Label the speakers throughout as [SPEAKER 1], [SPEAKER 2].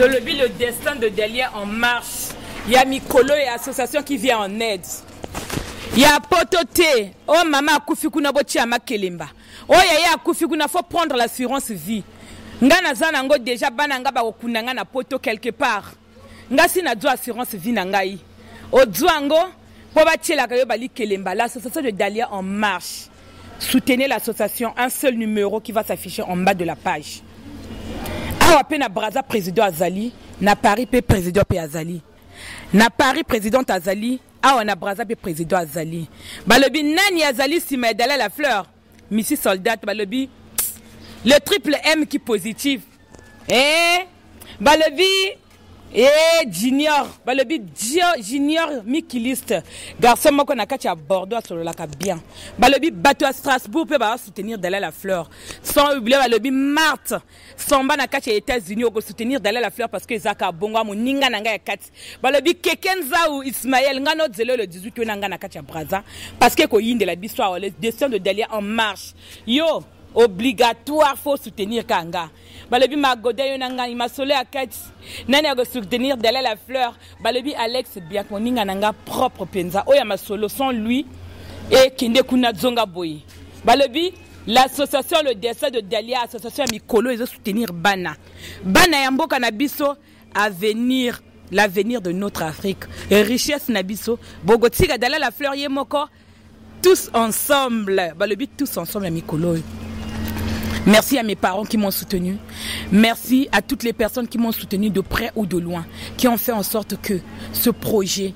[SPEAKER 1] Le destin de Delia en marche. Il y a Mikolo et association qui vient en aide. Il y a Potote. Oh maman akufi kuna bochi amakelemba. Oh yaya akufi kuna faut prendre l'assurance vie. Ngana zana ngo déjà bananga ba okunanga na poto quelque part. Ngasi na do assurance vie na ngai. O dwango po ba tiela kayo bali kelemba. L'association de Dalia en marche. Soutenez l'association, un seul numéro qui va s'afficher en bas de la page. Ah na Braza président Azali, na Paris pe président pe Azali. Na Paris président Azali, ah na Braza pe président Azali. Balobi nani Azali si medala la fleur. Missy soldat balobi le triple M qui positif. Balobi Junior, balobi Junior Mikiliste. Garçon moko na kati à Bordeaux sur la bien. Balobi bateau à Strasbourg peut ba soutenir Dalla la fleur. Sans oublier balobi Marthe. Samba na kati aux États-Unis pour soutenir Dalla la fleur parce que Zaka Bongo mo ninga nanga ya kati. Balobi Kekenza ou Ismaël ngano zelo le 18 nanga na kati à Braza parce que ko yinde la histoire le destin de Dalia en marche. Yo obligatoire faut soutenir Kanga. Balobi Magoda yonanga imasole akati nani a soutenir Dalla la fleur. Balobi Alex Biakoninga nanga propre penza oya masolo sans lui et kinde kuna zonga boy. Balobi l'association le dessin de Dalia association Mikolo ils soutenir Bana Yamboka Nabiso avenir l'avenir de notre Afrique richesse Nabiso Bogotiga Dalla la fleur yemoko tous ensemble. Balobi tous ensemble à Mikolo. Merci à mes parents qui m'ont soutenu. Merci à toutes les personnes qui m'ont soutenu de près ou de loin, qui ont fait en sorte que ce projet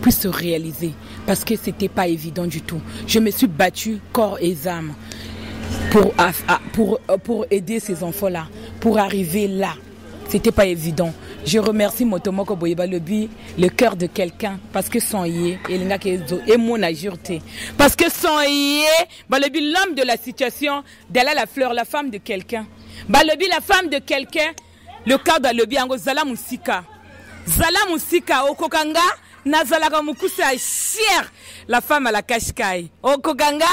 [SPEAKER 1] puisse se réaliser. Parce que ce n'était pas évident du tout. Je me suis battue corps et âme pour aider ces enfants-là, pour arriver là. C'était pas évident. Je remercie Motomoko Boyeba Lobi, le cœur de quelqu'un, parce que son yé, et mon ajurté. Parce que son yé, Balobi, l'homme de la situation, Dalla la fleur, la femme de quelqu'un. Balobi, la femme de quelqu'un, le cœur de Lobi, Ango Zala Moussika. Zala Moussika, Okokanga, Nazalaka Moukouse à chier, la femme à la kashkai. Okokanga,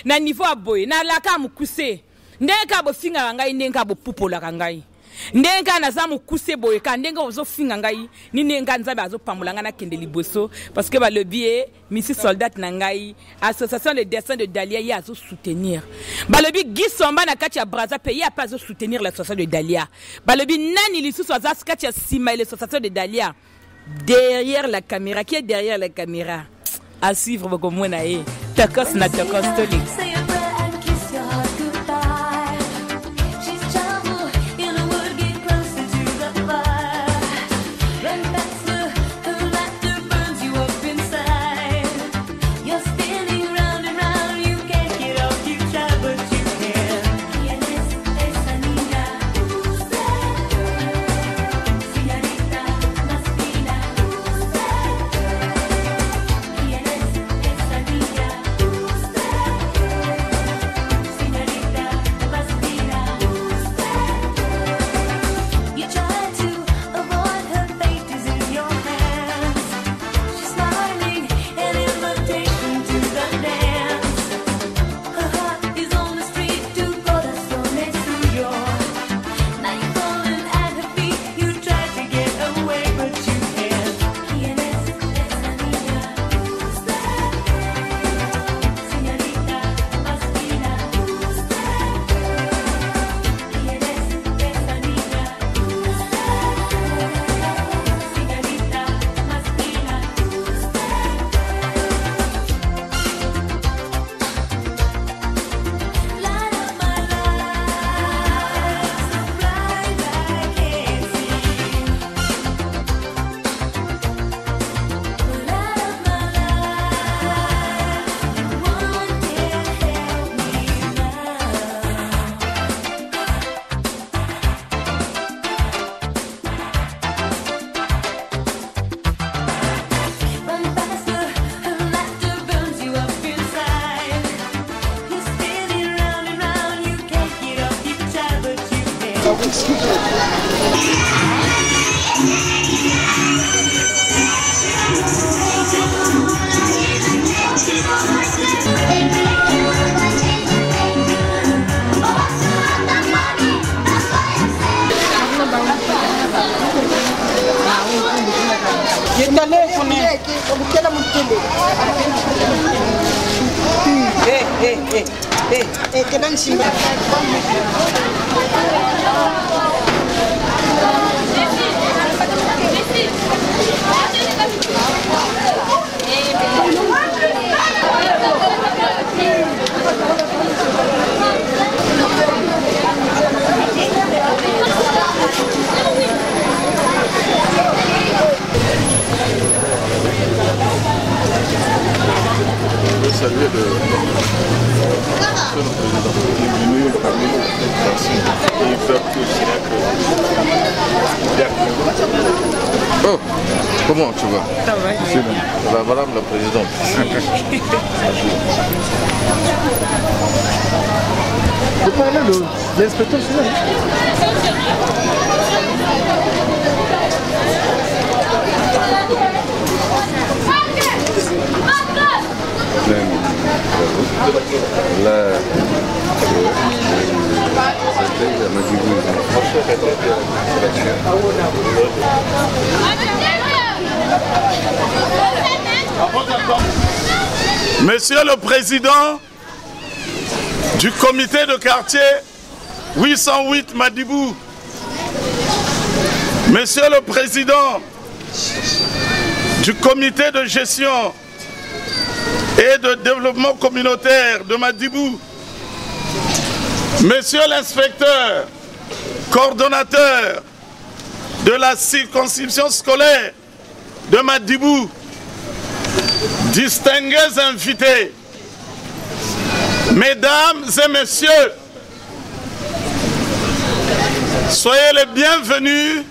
[SPEAKER 1] na niveau à boy, na laka Moukouse. Ndenka bo finga ngai, ndenka bo pupo la kangai. Ndenga nazamu kuse boye ka ndenga ozo finga ngai ni ndenga nzabe azo pamulanga na kende liboso parce que ba le bié Missy soldat na ngai association de dessin de Dalia ya azo soutenir ba le bi gisomba na kati ya Braza pays a pas azo soutenir l'association de Dalia ba le bi nani lisusu azo kati ya sima l'association de Dalia derrière la caméra qui est derrière la caméra à suivre boko mona e takos na takos toli.
[SPEAKER 2] Saluer le oh, comment tu vas?
[SPEAKER 1] Ça va.
[SPEAKER 2] Madame la Présidente.
[SPEAKER 3] Vous parlez de l'inspecteur général.
[SPEAKER 2] Là,
[SPEAKER 4] Monsieur le Président du comité de quartier 808 Madibou, Monsieur le Président du comité de gestion et de développement communautaire de Madibou, Monsieur l'inspecteur, coordonnateur de la circonscription scolaire de Madibou, distingués invités, Mesdames et Messieurs, soyez les bienvenus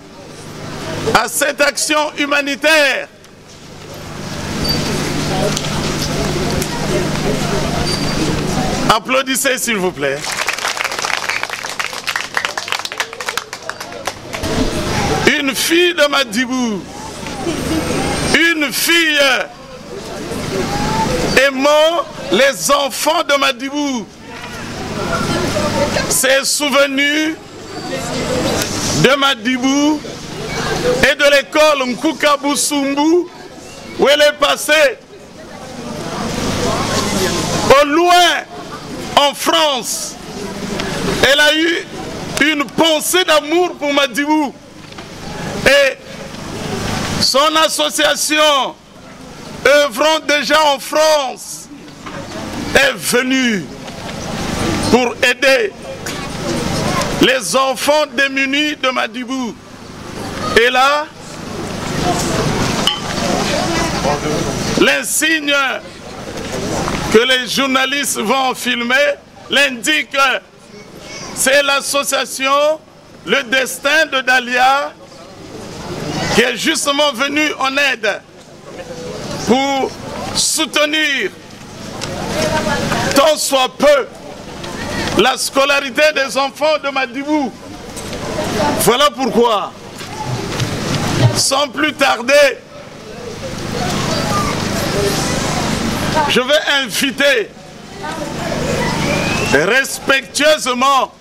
[SPEAKER 4] à cette action humanitaire Applaudissez s'il vous plaît. Une fille de Madibou, une fille aimant les enfants de Madibou, s'est souvenue de Madibou et de l'école Nkouka-Boussumbu où elle est passée. Au loin, en France, elle a eu une pensée d'amour pour Madibou. Et son association, œuvrant déjà en France, est venue pour aider les enfants démunis de Madibou. Et là, l'insigne que les journalistes vont filmer l'indique. C'est l'association Le Destin de Dahlia qui est justement venue en aide pour soutenir tant soit peu la scolarité des enfants de Madibou. Voilà pourquoi, sans plus tarder, je vais inviter respectueusement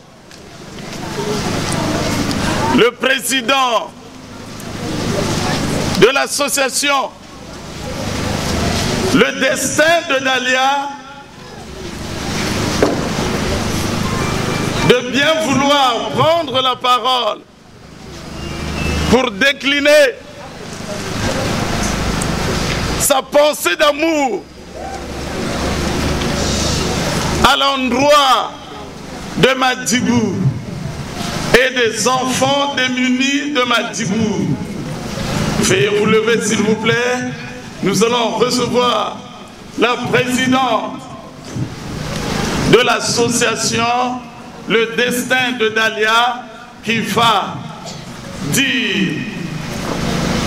[SPEAKER 4] le président de l'association Le Destin de Dahlia de bien vouloir prendre la parole pour décliner sa pensée d'amour à l'endroit de Madibou et des enfants démunis de Madibou. Veuillez vous lever s'il vous plaît. Nous allons recevoir la présidente de l'association Le Destin de Dahlia qui va dire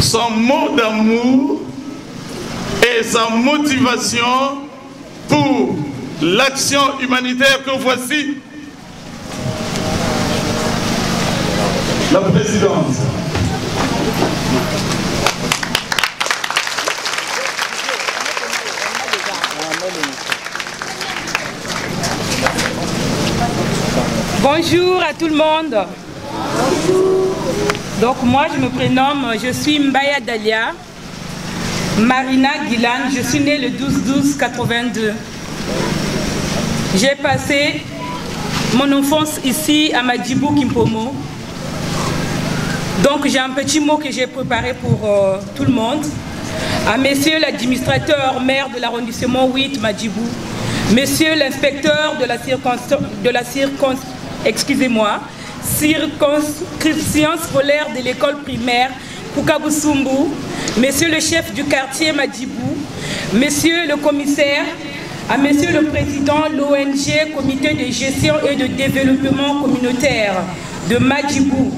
[SPEAKER 4] son mot d'amour et sa motivation pour l'action humanitaire que voici. La présidente.
[SPEAKER 1] Bonjour à tout le monde. Donc moi je me prénomme, je suis Mbaya Dahlia. Marina Guilan, je suis née le 12-12-82. J'ai passé mon enfance ici à Madjibou, Kimpomo. Donc j'ai un petit mot que j'ai préparé pour tout le monde. À monsieur l'administrateur maire de l'arrondissement 8 Madjibou, monsieur l'inspecteur de la circonscription scolaire de l'école primaire Kukabusumbu, monsieur le chef du quartier Madjibou, monsieur le commissaire, à monsieur le président de l'ONG Comité de gestion et de développement communautaire de Madjibou.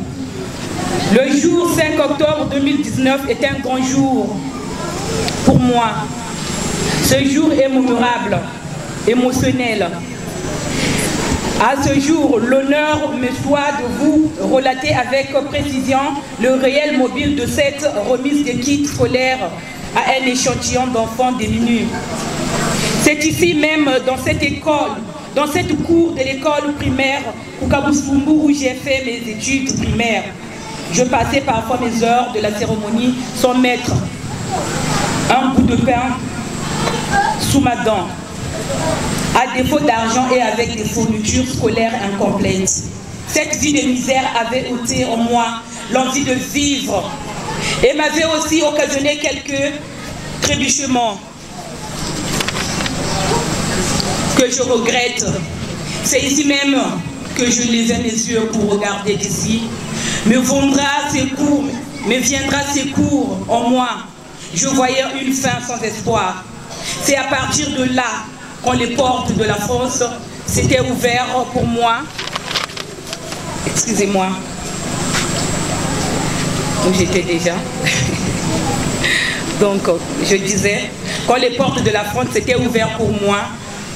[SPEAKER 1] Le jour 5 octobre 2019 est un grand jour pour moi. Ce jour est mémorable, émotionnel. À ce jour, l'honneur me soit de vous relater avec précision le réel mobile de cette remise de kits scolaires à un échantillon d'enfants démunis. C'est ici même, dans cette école, dans cette cour de l'école primaire Kukabusumbu où j'ai fait mes études primaires. Je passais parfois mes heures de la cérémonie sans mettre un bout de pain sous ma dent, à défaut d'argent et avec des fournitures scolaires incomplètes. Cette vie de misère avait ôté en moi l'envie de vivre et m'avait aussi occasionné quelques trébuchements que je regrette. C'est ici même que je levais mes yeux pour regarder d'ici. Me viendra secours en moi. Je voyais une fin sans espoir. C'est à partir de là, quand les portes de la France s'étaient ouvertes pour moi. Excusez-moi. Où j'étais déjà. Donc, je disais, quand les portes de la France s'étaient ouvertes pour moi,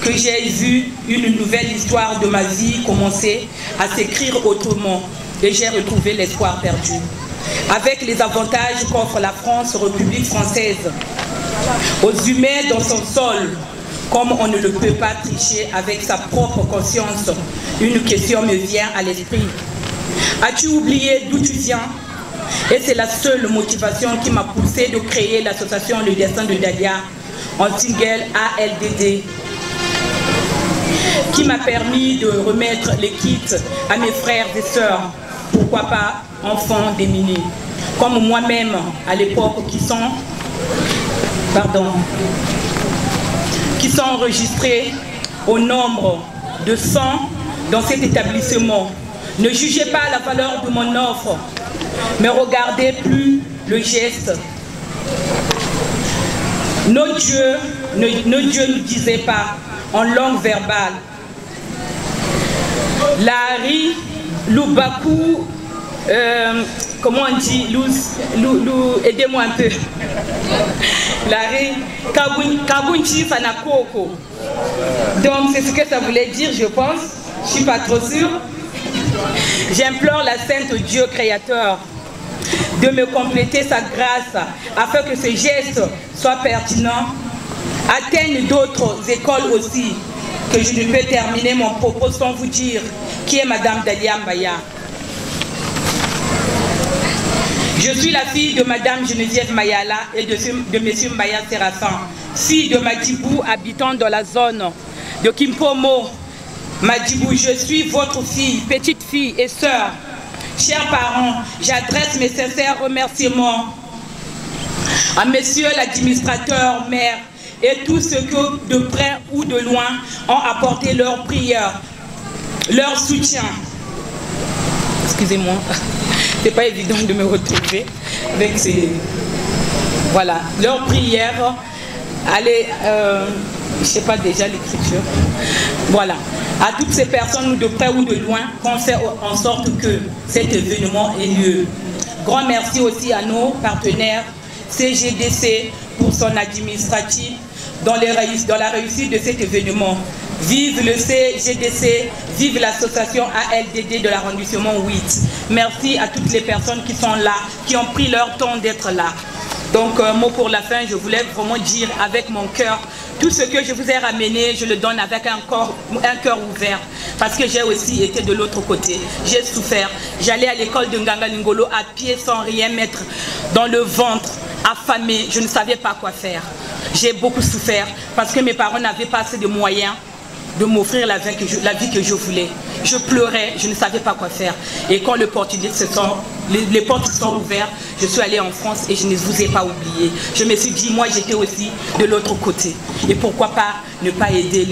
[SPEAKER 1] que j'ai vu une nouvelle histoire de ma vie commencer à s'écrire autrement. Et j'ai retrouvé l'espoir perdu. Avec les avantages qu'offre la France, République française, aux humains dans son sol, comme on ne le peut pas tricher avec sa propre conscience, une question me vient à l'esprit. As-tu oublié d'où tu viens? Et c'est la seule motivation qui m'a poussé de créer l'association Le Destin de Dalia, en single ALDD, qui m'a permis de remettre les kits à mes frères et sœurs, pourquoi pas enfants démunis, comme moi-même à l'époque qui sont enregistrés au nombre de 100 dans cet établissement. Ne jugez pas la valeur de mon offre, mais regardez plus le geste. Nos dieux ne disaient pas en langue verbale. Lari, Lubaku, comment on dit, aidez-moi un peu. Lari, Kabunchi Fanakoko. Donc c'est ce que ça voulait dire, je pense. Je ne suis pas trop sûre. J'implore la Sainte Dieu créateur de me compléter sa grâce afin que ce geste soit pertinent, atteigne d'autres écoles aussi, que je ne peux terminer mon propos sans vous dire qui est Madame Dalia Mbaya. Je suis la fille de Madame Geneviève Mayala et de Monsieur Mbaya Séraphin, fille de Madjibou, habitant dans la zone de Kimpomo. Madjibou, je suis votre fille, petite fille et sœur. Chers parents, j'adresse mes sincères remerciements à Monsieur l'administrateur, maire et tous ceux que de près ou de loin ont apporté leur prière, leur soutien. Excusez-moi, c'est pas évident de me retrouver avec ces... Voilà, leur prière. Allez, je sais pas déjà l'écriture. Voilà. À toutes ces personnes, de près ou de loin, qu'on fait en sorte que cet événement ait lieu. Grand merci aussi à nos partenaires CGDC pour son administratif dans la réussite de cet événement. Vive le CGDC, vive l'association ALDD de l'arrondissement 8. Merci à toutes les personnes qui sont là, qui ont pris leur temps d'être là. Donc, mot pour la fin, je voulais vraiment dire avec mon cœur, tout ce que je vous ai ramené, je le donne avec un cœur ouvert. Parce que j'ai aussi été de l'autre côté. J'ai souffert. J'allais à l'école de Nganga Lingolo à pied sans rien mettre dans le ventre. affamée, je ne savais pas quoi faire. J'ai beaucoup souffert parce que mes parents n'avaient pas assez de moyens de m'offrir la vie que je voulais. Je pleurais, je ne savais pas quoi faire. Et quand les portes se sont ouvertes, je suis allée en France et je ne vous ai pas oublié. Je me suis dit, moi j'étais aussi de l'autre côté. Et pourquoi pas ne pas aider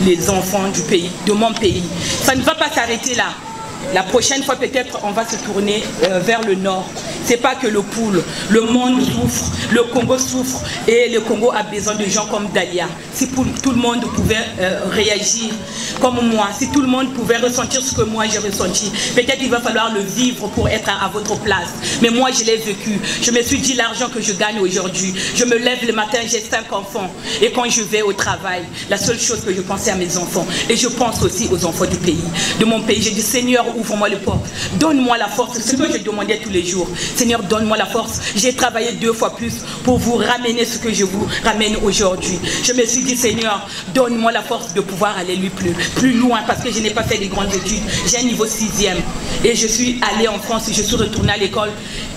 [SPEAKER 1] les enfants du pays, de mon pays. Ça ne va pas s'arrêter là. La prochaine fois, peut-être, on va se tourner vers le nord. C'est pas que le Poul, le monde souffre, le Congo souffre et le Congo a besoin de gens comme Dalia. Si tout le monde pouvait réagir comme moi, si tout le monde pouvait ressentir ce que moi j'ai ressenti, peut-être il va falloir le vivre pour être à votre place. Mais moi, je l'ai vécu. Je me suis dit l'argent que je gagne aujourd'hui. Je me lève le matin, j'ai 5 enfants. Et quand je vais au travail, la seule chose que je pense, c'est à mes enfants. Et je pense aussi aux enfants du pays, de mon pays. J'ai dit, Seigneur, ouvre-moi le porte. Donne-moi la force. C'est ce que je demandais tous les jours. Seigneur, donne-moi la force. J'ai travaillé 2 fois plus pour vous ramener ce que je vous ramène aujourd'hui. Je me suis dit, Seigneur, donne-moi la force de pouvoir aller plus loin parce que je n'ai pas fait des grandes études. J'ai un niveau 6e. Et je suis allée en France et je suis retournée à l'école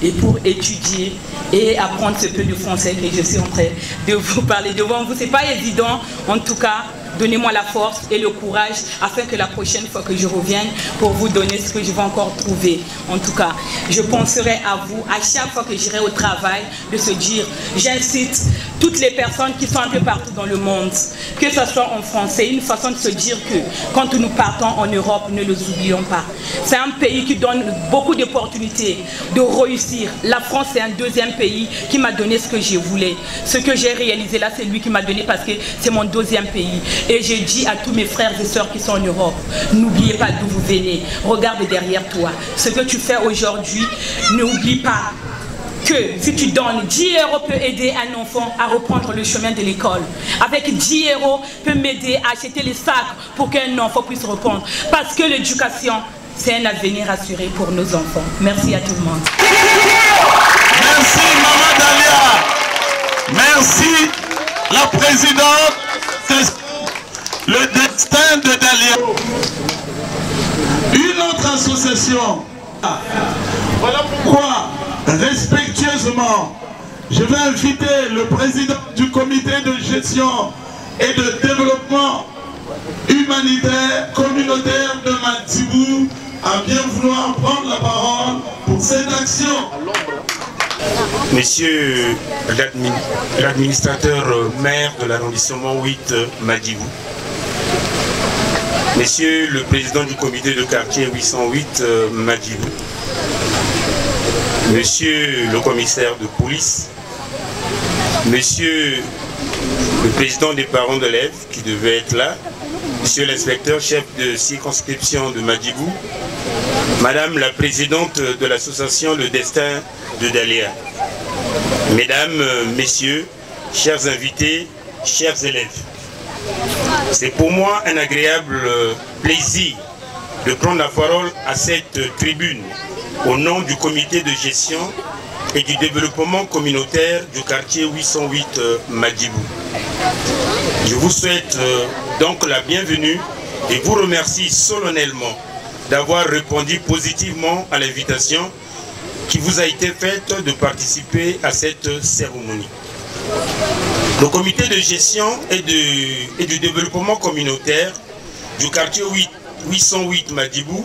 [SPEAKER 1] et pour étudier et apprendre ce peu de français que je suis en train de vous parler devant vous. C'est pas évident, en tout cas. Donnez-moi la force et le courage afin que la prochaine fois que je revienne pour vous donner ce que je vais encore trouver. En tout cas, je penserai à vous à chaque fois que j'irai au travail de se dire, j'incite toutes les personnes qui sont un peu partout dans le monde, que ce soit en France, c'est une façon de se dire que quand nous partons en Europe, ne les oublions pas. C'est un pays qui donne beaucoup d'opportunités de réussir. La France, c'est un 2e pays qui m'a donné ce que je voulais. Ce que j'ai réalisé là, c'est lui qui m'a donné parce que c'est mon 2e pays. Et j'ai dit à tous mes frères et sœurs qui sont en Europe, n'oubliez pas d'où vous venez. Regarde derrière toi. Ce que tu fais aujourd'hui, n'oublie pas que si tu donnes 10 € peut aider un enfant à reprendre le chemin de l'école. Avec 10 € peut m'aider à acheter les sacs pour qu'un enfant puisse reprendre. Parce que l'éducation, c'est un avenir assuré pour nos enfants. Merci à tout le monde.
[SPEAKER 4] Merci Maman Dalia. Merci la présidente. Le destin de Dalia. Une autre association. Voilà pourquoi, respectueusement, je vais inviter le président du comité de gestion et de développement humanitaire communautaire de Madjibou à bien vouloir prendre la parole pour cette action.
[SPEAKER 5] Monsieur l'administrateur maire de l'arrondissement 8 Madjibou, Monsieur le président du comité de quartier 808 Madjibou, Monsieur le commissaire de police, Monsieur le président des parents d'élèves qui devait être là, Monsieur l'inspecteur chef de circonscription de Madjibou, Madame la présidente de l'association Le Destin de Dalia, Mesdames, Messieurs, chers invités, chers élèves, c'est pour moi un agréable plaisir de prendre la parole à cette tribune au nom du comité de gestion et du développement communautaire du quartier 808 Madjibou. Je vous souhaite donc la bienvenue et vous remercie solennellement d'avoir répondu positivement à l'invitation qui vous a été faite de participer à cette cérémonie. Le comité de gestion et du développement communautaire du quartier 808 Madjibou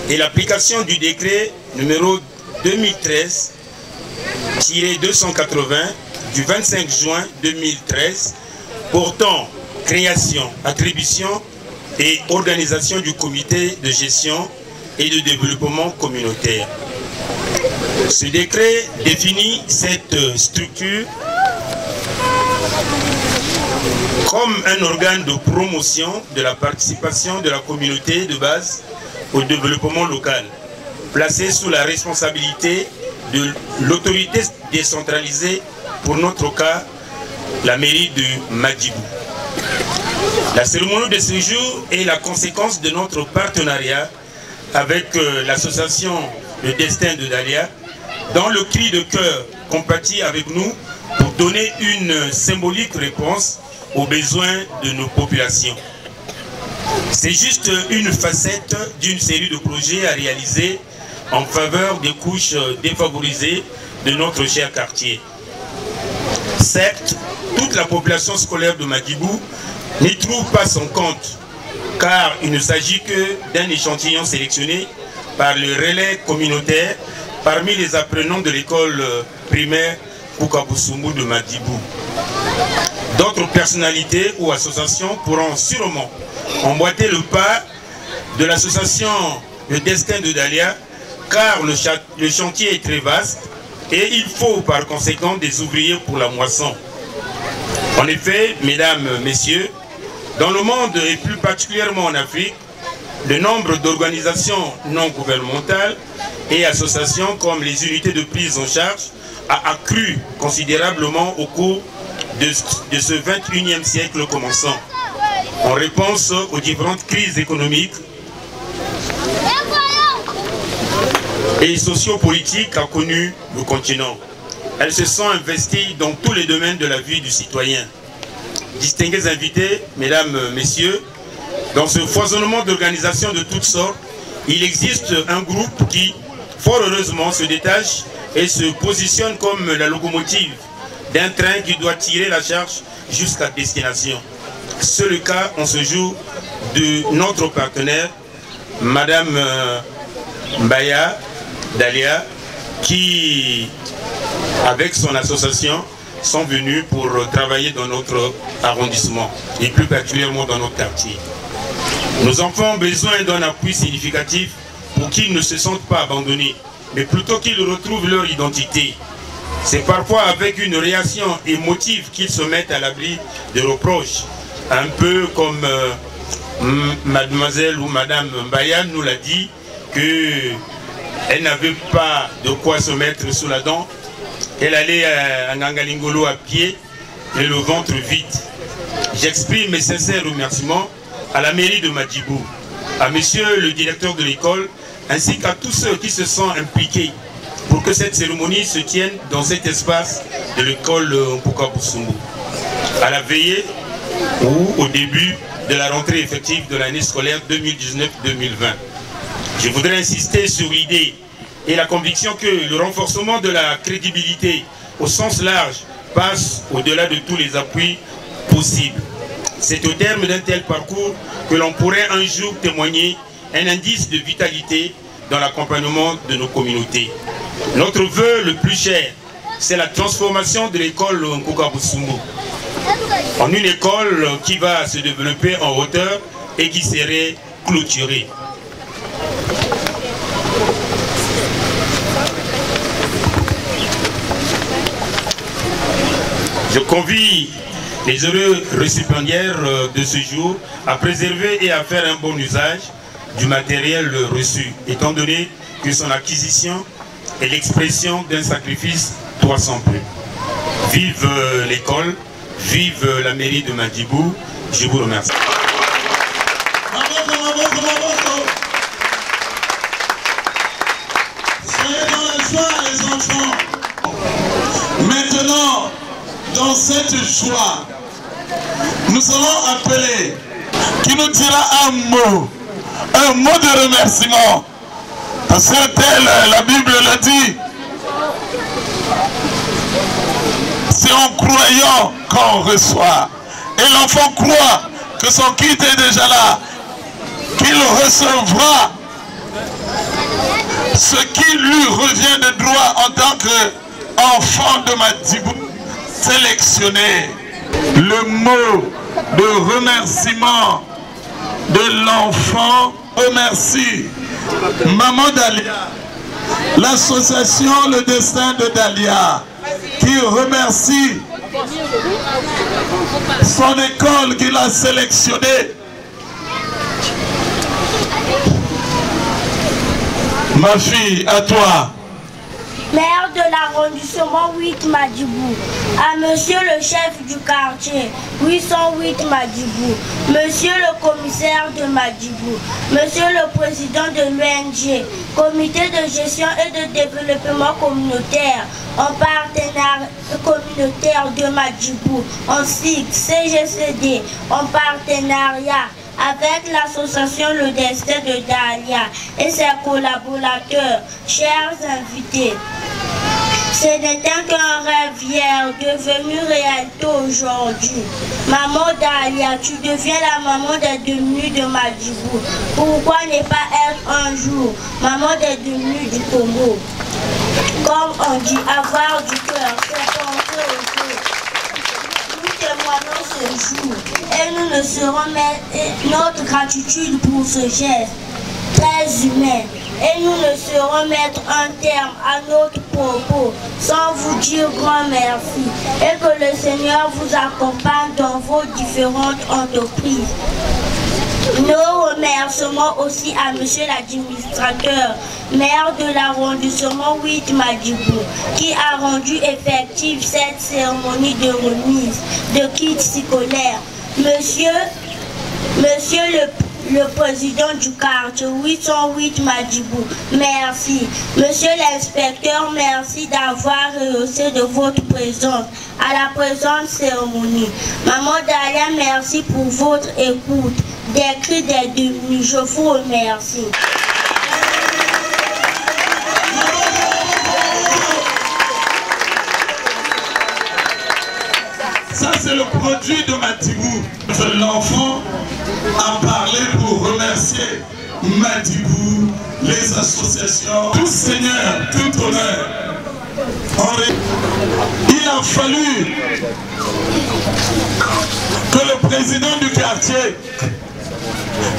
[SPEAKER 5] et l'application du décret numéro 2013-280 du 25 juin 2013 portant création, attribution et organisation du comité de gestion et de développement communautaire. Ce décret définit cette structure comme un organe de promotion de la participation de la communauté de base au développement local, placé sous la responsabilité de l'autorité décentralisée, pour notre cas, la mairie de Madjibou. La cérémonie de ce jour est la conséquence de notre partenariat avec l'association Le Destin de Dalia, dans le cri de cœur compatit avec nous pour donner une symbolique réponse aux besoins de nos populations. C'est juste une facette d'une série de projets à réaliser en faveur des couches défavorisées de notre cher quartier. Certes, toute la population scolaire de Madibou n'y trouve pas son compte, car il ne s'agit que d'un échantillon sélectionné par le relais communautaire parmi les apprenants de l'école primaire Kukabusumu de Madibou. D'autres personnalités ou associations pourront sûrement emboîter le pas de l'association Le Destin de Dalia, car le chantier est très vaste et il faut par conséquent des ouvriers pour la moisson. En effet, mesdames, messieurs, dans le monde et plus particulièrement en Afrique, le nombre d'organisations non gouvernementales et associations comme les unités de prise en charge a accru considérablement au cours de ce 21e siècle commençant, en réponse aux différentes crises économiques et sociopolitiques qu'a connu le continent. Elles se sont investies dans tous les domaines de la vie du citoyen. Distingués invités, mesdames, messieurs, dans ce foisonnement d'organisations de toutes sortes, il existe un groupe qui, fort heureusement, se détache et se positionne comme la locomotive d'un train qui doit tirer la charge jusqu'à destination. C'est le cas en ce jour de notre partenaire, Madame Mbaya Dalia, qui, avec son association, sont venus pour travailler dans notre arrondissement et plus particulièrement dans notre quartier. Nos enfants ont besoin d'un appui significatif pour qu'ils ne se sentent pas abandonnés, mais plutôt qu'ils retrouvent leur identité. C'est parfois avec une réaction émotive qu'ils se mettent à l'abri de reproches, un peu comme mademoiselle ou madame Mbaya nous l'a dit, qu'elle n'avait pas de quoi se mettre sous la dent. Elle allait à Ngangalingolo à pied et le ventre vide. J'exprime mes sincères remerciements à la mairie de Madibou, à monsieur le directeur de l'école, ainsi qu'à tous ceux qui se sont impliqués pour que cette cérémonie se tienne dans cet espace de l'école Kukabusumu, à la veillée ou au début de la rentrée effective de l'année scolaire 2019-2020. Je voudrais insister sur l'idée et la conviction que le renforcement de la crédibilité au sens large passe au-delà de tous les appuis possibles. C'est au terme d'un tel parcours que l'on pourrait un jour témoigner un indice de vitalité dans l'accompagnement de nos communautés. Notre vœu le plus cher, c'est la transformation de l'école Kukabusumu en une école qui va se développer en hauteur et qui serait clôturée. Je convie les heureux récipiendaires de ce jour à préserver et à faire un bon usage du matériel reçu, étant donné que son acquisition est l'expression d'un sacrifice doit sans prix. Vive l'école, vive la mairie de Madibou, je vous remercie.
[SPEAKER 4] Soyez dans la joie les enfants. Maintenant, dans cette joie, nous allons appeler qui nous dira un mot de remerciement. Parce que tel la Bible le dit, c'est en croyant qu'on reçoit. Et l'enfant croit que son kit est déjà là, qu'il recevra ce qui lui revient de droit en tant qu'enfant de Madibou sélectionné. Le mot de remerciement de l'enfant remercie Maman Dalia, l'association Le Destin de Dalia, qui remercie son école qu'il a sélectionnée. Ma fille, à toi.
[SPEAKER 6] Maire de l'arrondissement 8 Madibou, à monsieur le chef du quartier 808 Madibou, monsieur le commissaire de Madibou, monsieur le président de l'ONG, comité de gestion et de développement communautaire, en partenariat communautaire de Madibou, en sigle CGCD, en partenariat avec l'association Le Destin de Dalia et ses collaborateurs, chers invités. Ce n'était qu'un rêve hier, devenu réalité aujourd'hui. Maman Dalia, tu deviens la maman des détenus de Madjibou. Pourquoi ne pas être un jour maman des détenus du Congo? Comme on dit, avoir du cœur, c'est penser au cœur. Nous témoignons ce jour et nous ne saurons mettre notre gratitude pour ce geste très humain. Et nous ne saurons mettre un terme à notre propos sans vous dire grand merci et que le Seigneur vous accompagne dans vos différentes entreprises. Nos remerciements aussi à monsieur l'administrateur, maire de l'arrondissement 8 Madjibou, qui a rendu effective cette cérémonie de remise de kits scolaires. Monsieur le président du quartier 808 Madjibou, merci. Monsieur l'inspecteur, merci d'avoir rehaussé de votre présence à la présente cérémonie. Maman Dalia, merci pour votre écoute. Des cris des détenus, je vous remercie.
[SPEAKER 4] Ça, c'est le produit de Madjibou. L'enfant a parlé pour remercier Madjibou, les associations, tout seigneur, tout honneur. Il a fallu que le président du quartier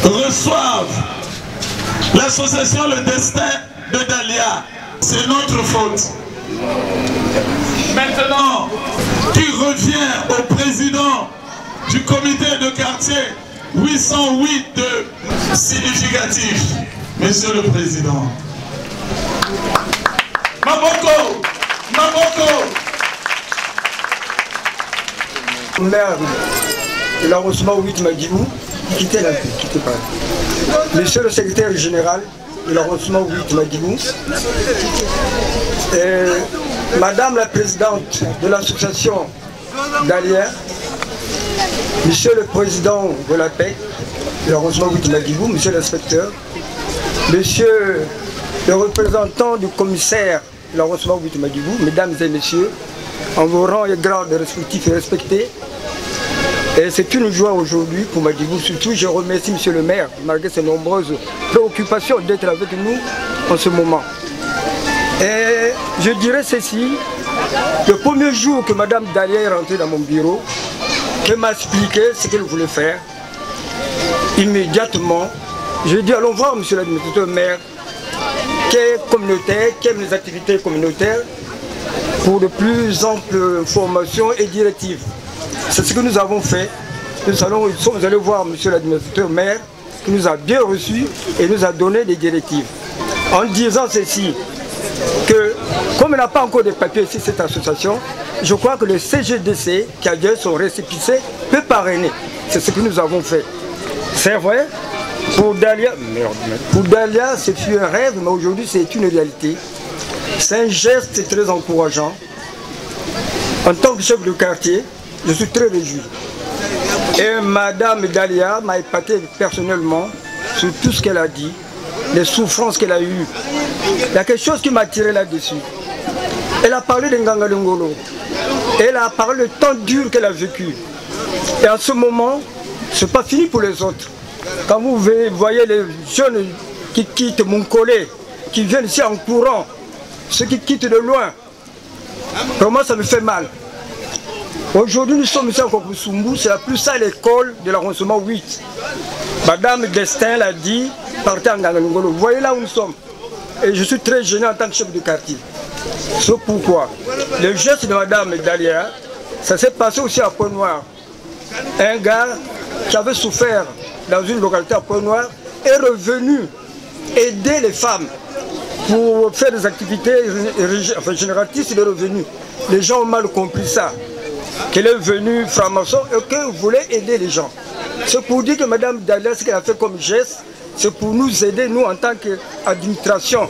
[SPEAKER 4] reçoive l'association Le Destin de Dalia. C'est notre faute. Maintenant, qui revient au président du comité de quartier 808 de significatif, Monsieur le Président. Maboko, Maboko.
[SPEAKER 7] Maire de l'arrondissement 8 Madjibou, quittez la quittez pas. Monsieur le secrétaire général de l'arrondissement 8 Madjibou, Madame la présidente de l'association Dalia, Monsieur le président de la PEC, de l'arrondissement 8 Madjibou, Monsieur l'inspecteur, Monsieur le représentant du commissaire de l'arrondissement 8 Madjibou, Mesdames et Messieurs, en vos rangs et grades respectifs et respectés. Et c'est une joie aujourd'hui pour Madjibou. Surtout, je remercie Monsieur le maire, malgré ses nombreuses préoccupations, d'être avec nous en ce moment. Et je dirais ceci, le premier jour que Madame Dalia est rentrée dans mon bureau, qu'elle m'a expliqué ce qu'elle voulait faire, immédiatement, je dis allons voir Monsieur l'administrateur maire, qui est communautaire, qui aime les activités communautaires, pour de plus amples formations et directives. C'est ce que nous avons fait. Nous sommes allés voir Monsieur l'administrateur maire, qui nous a bien reçus et nous a donné des directives. En disant ceci, que comme il n'a pas encore de papiers ici, cette association, je crois que le CGDC, qui a déjà son récépissé, peut parrainer. C'est ce que nous avons fait. C'est vrai, pour Dalia, ce fut un rêve, mais aujourd'hui c'est une réalité. C'est un geste très encourageant. En tant que chef de quartier, je suis très réjoui. Et Madame Dalia m'a épaté personnellement sur tout ce qu'elle a dit, les souffrances qu'elle a eues. Il y a quelque chose qui m'a tiré là-dessus. Elle a parlé de Nganga Ngolo. Elle a parlé du temps dur qu'elle a vécu. Et à ce moment, ce n'est pas fini pour les autres. Quand vous voyez les jeunes qui quittent Mounkolé, qui viennent ici en courant, ceux qui quittent de loin, vraiment ça me fait mal. Aujourd'hui, nous sommes ici encore pour Soumbou, c'est la plus sale école de l'arrondissement 8. Madame Destin l'a dit, partez en Nganga Ngolo. Vous voyez là où nous sommes. Et je suis très gêné en tant que chef de quartier. C'est pourquoi le geste de Madame Dalia, ça s'est passé aussi à Pointe-Noire. Un gars qui avait souffert dans une localité à Pointe-Noire est revenu aider les femmes pour faire des activités génératrices de revenus. Les gens ont mal compris ça, qu'elle est venue franc-maçon et qu'elle voulait aider les gens. C'est pour dire que Madame Dalia, ce qu'elle a fait comme geste, c'est pour nous aider, nous, en tant qu'administration.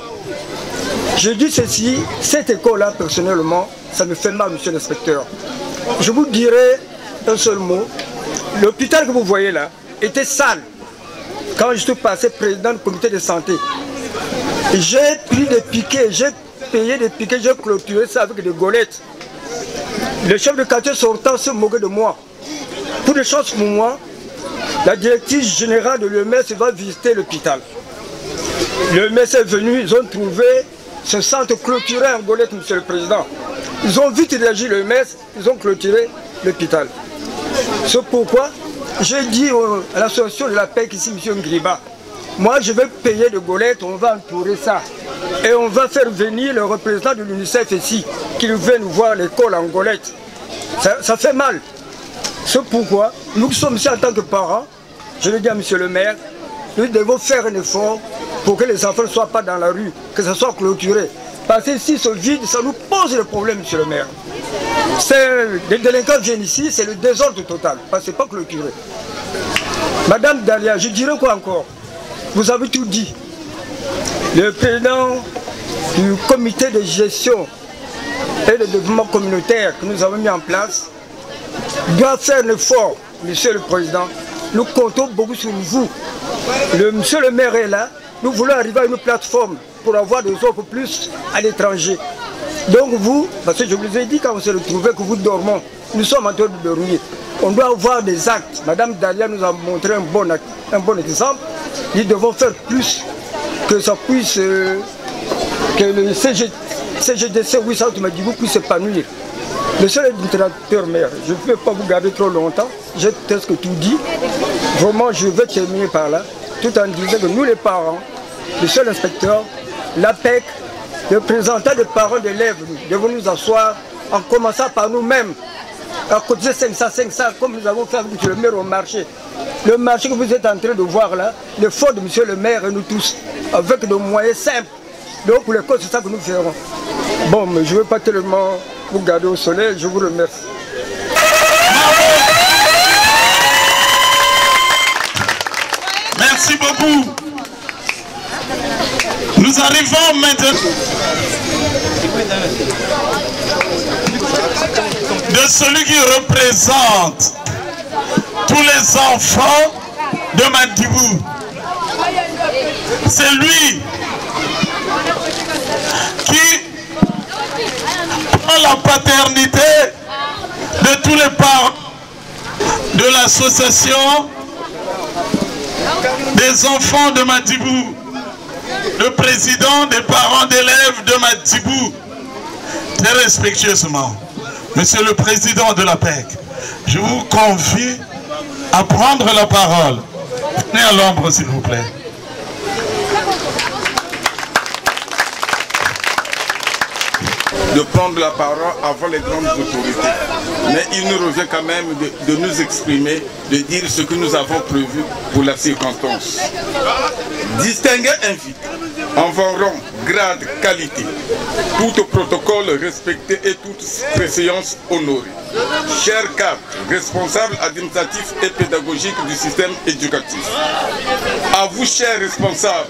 [SPEAKER 7] Je dis ceci, cette école-là, personnellement, ça me fait mal, monsieur l'inspecteur. Je vous dirai un seul mot. L'hôpital que vous voyez là était sale. Quand je suis passé président du comité de santé, j'ai pris des piquets, j'ai payé des piquets, j'ai clôturé ça avec des golettes. Le chef de quartier sortant se moquait de moi. Pour de chance pour moi, la directrice générale de l'EMS va visiter l'hôpital. L'EMS est venu, ils ont trouvé ce centre clôturé en golette, monsieur le président. Ils ont vite réagi l'EMS, ils ont clôturé l'hôpital. C'est pourquoi j'ai dit à l'association de la PEC ici, monsieur Ngriba, moi je vais payer de golettes, on va entourer ça. Et on va faire venir le représentant de l'UNICEF ici, qui vient nous voir l'école en golette. Ça fait mal. C'est pourquoi nous sommes ici en tant que parents, je le dis à monsieur le maire, nous devons faire un effort pour que les enfants ne soient pas dans la rue, que ça soit clôturé. Parce que si ce vide, ça nous pose des problèmes, monsieur le maire. Les délinquants viennent ici, c'est le désordre total, parce que ce n'est pas clôturé. Madame Dalia, je dirais quoi encore? Vous avez tout dit. Le président du comité de gestion et de développement communautaire que nous avons mis en place doit faire un effort, monsieur le président. Nous comptons beaucoup sur vous. Monsieur le maire est là. Nous voulons arriver à une plateforme pour avoir des offres plus à l'étranger. Donc vous, parce que je vous ai dit quand on s'est retrouvé que vous dormez, nous sommes en train de dormir. On doit avoir des actes. Madame Dalia nous a montré un bon exemple. Nous devons faire plus que ça puisse, que le CGDC 800 Madibou puisse s'épanouir. Le seul administrateur maire, je ne peux pas vous garder trop longtemps, j'ai presque tout dit. Vraiment, je vais terminer par là, tout en disant que nous les parents, le seul inspecteur, l'APEC, le représentant des parents d'élèves, nous devons nous asseoir en commençant par nous-mêmes, à cotiser 500, comme nous avons fait avec M. le maire au marché. Le marché que vous êtes en train de voir là, l'effort de M. le maire et nous tous, avec des moyens simples. Donc pour l'école, c'est ça que nous ferons. Bon, mais je ne veux pas tellement vous garder au soleil, je vous remercie.
[SPEAKER 4] Merci beaucoup. Nous arrivons maintenant de celui qui représente tous les enfants de Madibou. C'est lui qui prend la paternité de tous les parents de l'association des enfants de Madibou, le président des parents d'élèves de Madibou. Très respectueusement, monsieur le président de la PEC, je vous convie à prendre la parole. Venez à l'ombre, s'il vous plaît.
[SPEAKER 8] De prendre la parole avant les grandes autorités. Mais il nous revient quand même de nous exprimer, de dire ce que nous avons prévu pour la circonstance. Distinguer invite, environ, grade, qualité, tout protocole respecté et toute préséance honorée. Chers cadres, responsables administratifs et pédagogiques du système éducatif, à vous, chers responsables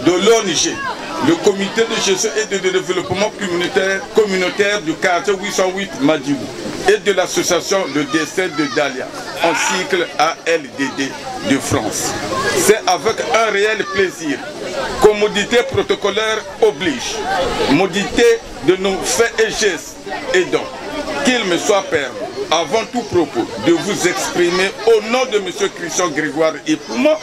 [SPEAKER 8] de l'ONG, le comité de gestion et de développement communautaire du quartier 808 Madibou et de l'association Le Destin de Dalia, en cycle ALDD de France. C'est avec un réel plaisir, commodité protocolaire oblige, modité de nos faits et gestes et donc, qu'il me soit permis, avant tout propos, de vous exprimer au nom de M. Christian Grégoire Ipouma,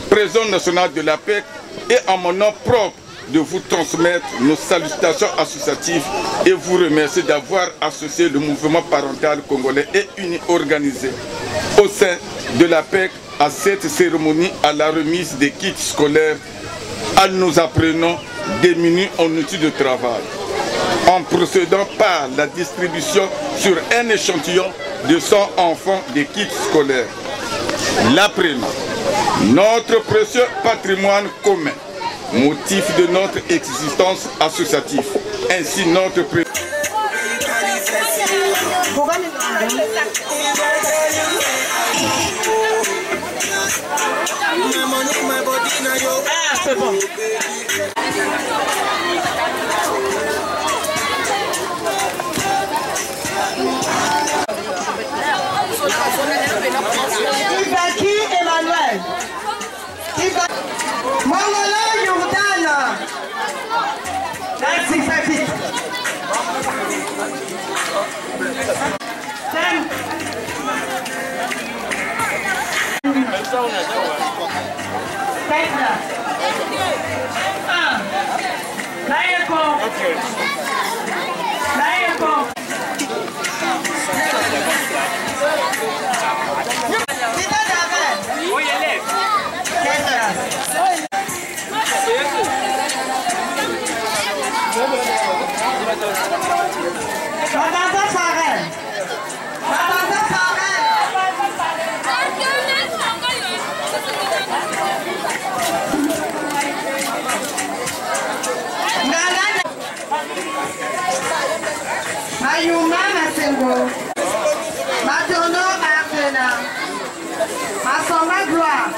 [SPEAKER 8] président national de la PEC, et en mon nom propre, de vous transmettre nos salutations associatives et vous remercier d'avoir associé le mouvement parental congolais et uni organisé au sein de la PEC à cette cérémonie à la remise des kits scolaires à nos apprenants démunis en outils de travail, en procédant par la distribution sur un échantillon de 100 enfants des kits scolaires. L'apprenant, notre précieux patrimoine commun, motif de notre existence associative, ainsi notre
[SPEAKER 1] c'est bon.
[SPEAKER 9] Ibaki Emmanuel. Mangala Yordana. Merci, Fafit. Mayuma Masengo, Matono Martena, Masoma Gloire,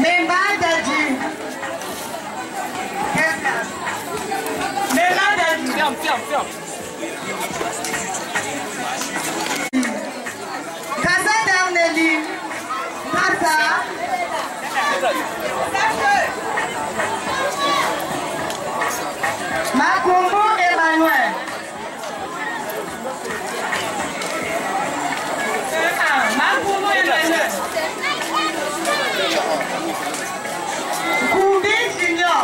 [SPEAKER 9] Memba Dadji, Memba Dadji, Casa Darneli, Casa. Makumbu Emmanuel. Makumbu Emmanuel. Kumbi Junior.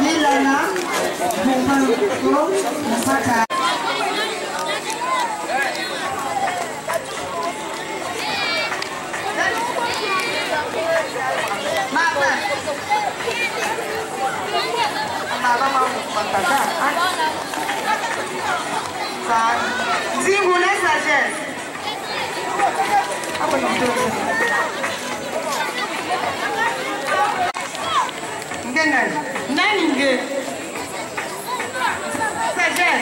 [SPEAKER 9] Milana. Mpaka. Zingune sagesse. Nani sagesse.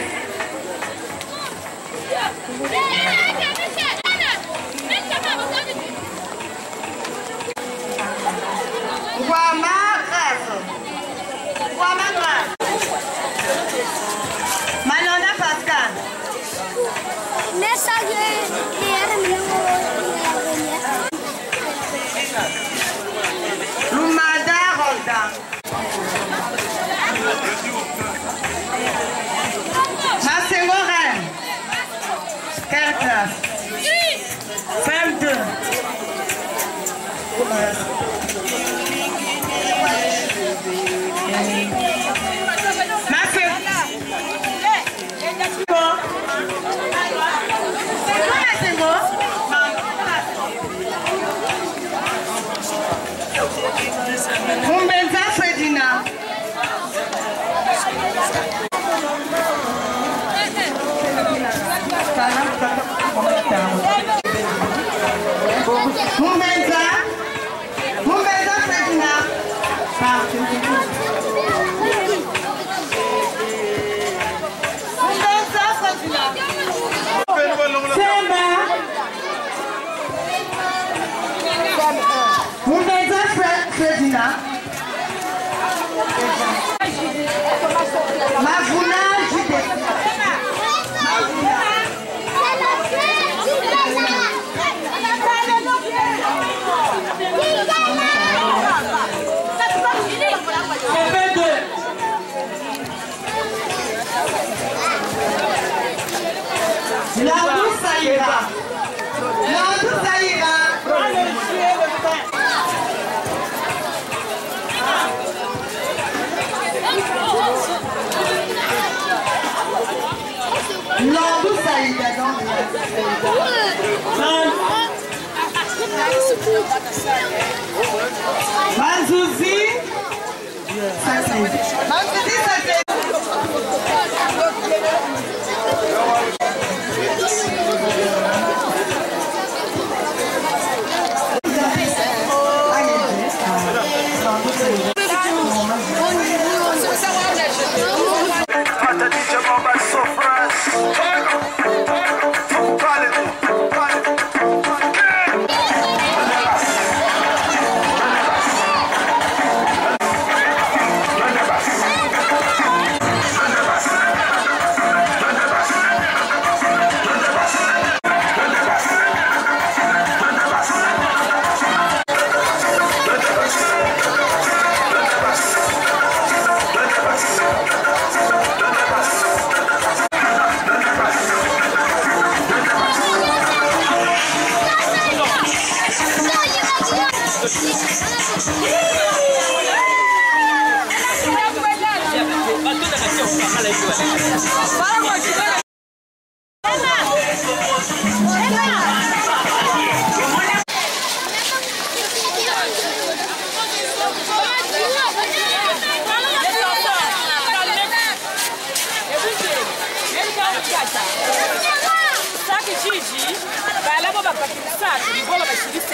[SPEAKER 9] Malonda Pascal. Lumada Rolda. Massengo Rennes. Quelle classe? 22. Mumbenza Fredina. Mumbenza Fredina. Fredina. Mavuna Jude. Landou Saïra. Landou Saïra. Landou Saïda donc. Manzouzi. Manzouzi, ça c'est.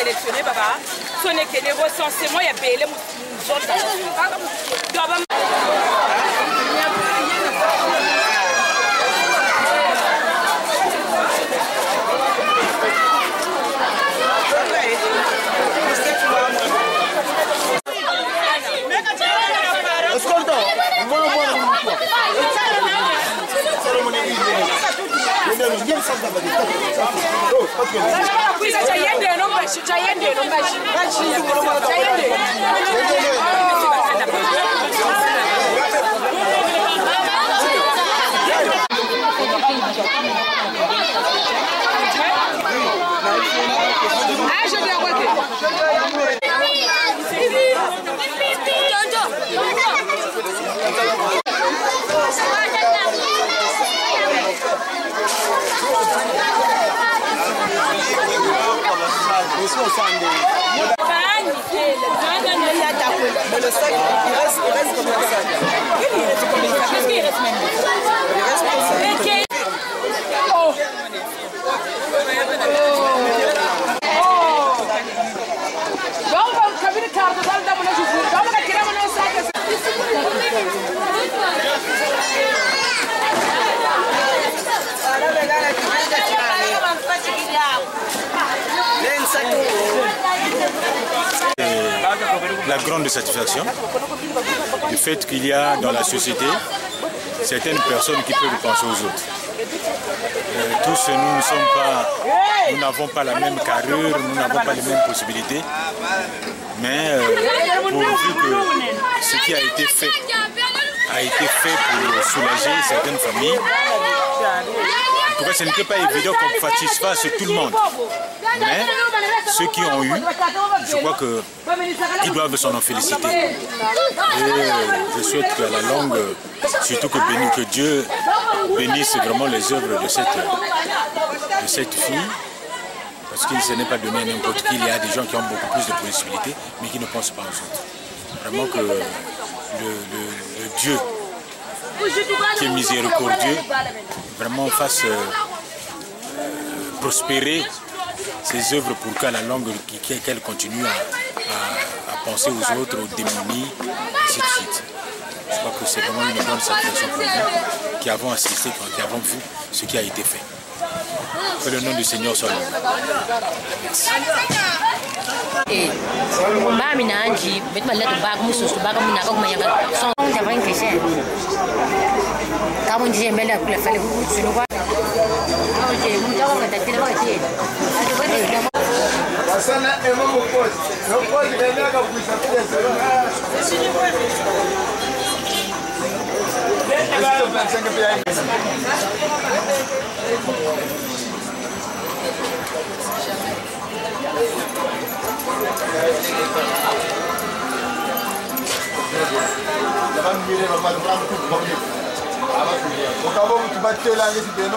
[SPEAKER 1] sélectionné papa son équilibre recensement il y a payé les
[SPEAKER 9] Le sac, il reste comme un sac. Qu'est-ce qu'il reste même? Il reste comme ça. Oh.
[SPEAKER 10] La grande satisfaction du fait qu'il y a dans la société certaines personnes qui peuvent penser aux autres. Tous nous n'avons pas la même carrure, nous n'avons pas les mêmes possibilités, mais pourvu que ce qui a été fait pour soulager certaines familles. En tout cas, ce n'était pas évident qu'on satisfasse tout le monde. Mais ceux qui ont eu, je crois qu'ils doivent s'en féliciter. Et je souhaite qu'à la longue, surtout que Dieu bénisse vraiment les œuvres de cette fille. Parce qu'il ne se n'est pas donné à n'importe qui. Il y a des gens qui ont beaucoup plus de possibilités, mais qui ne pensent pas aux autres. Vraiment que le Dieu qui est miséricordieux vraiment fasse prospérer ses œuvres pour qu'à la longue qu'elle continue à penser aux autres, aux démonies, et ainsi de suite. Je crois que c'est vraiment une bonne satisfaction pour nous qui avons assisté, qui avons vu ce qui a été fait. Que le nom du Seigneur soit loué. Merci.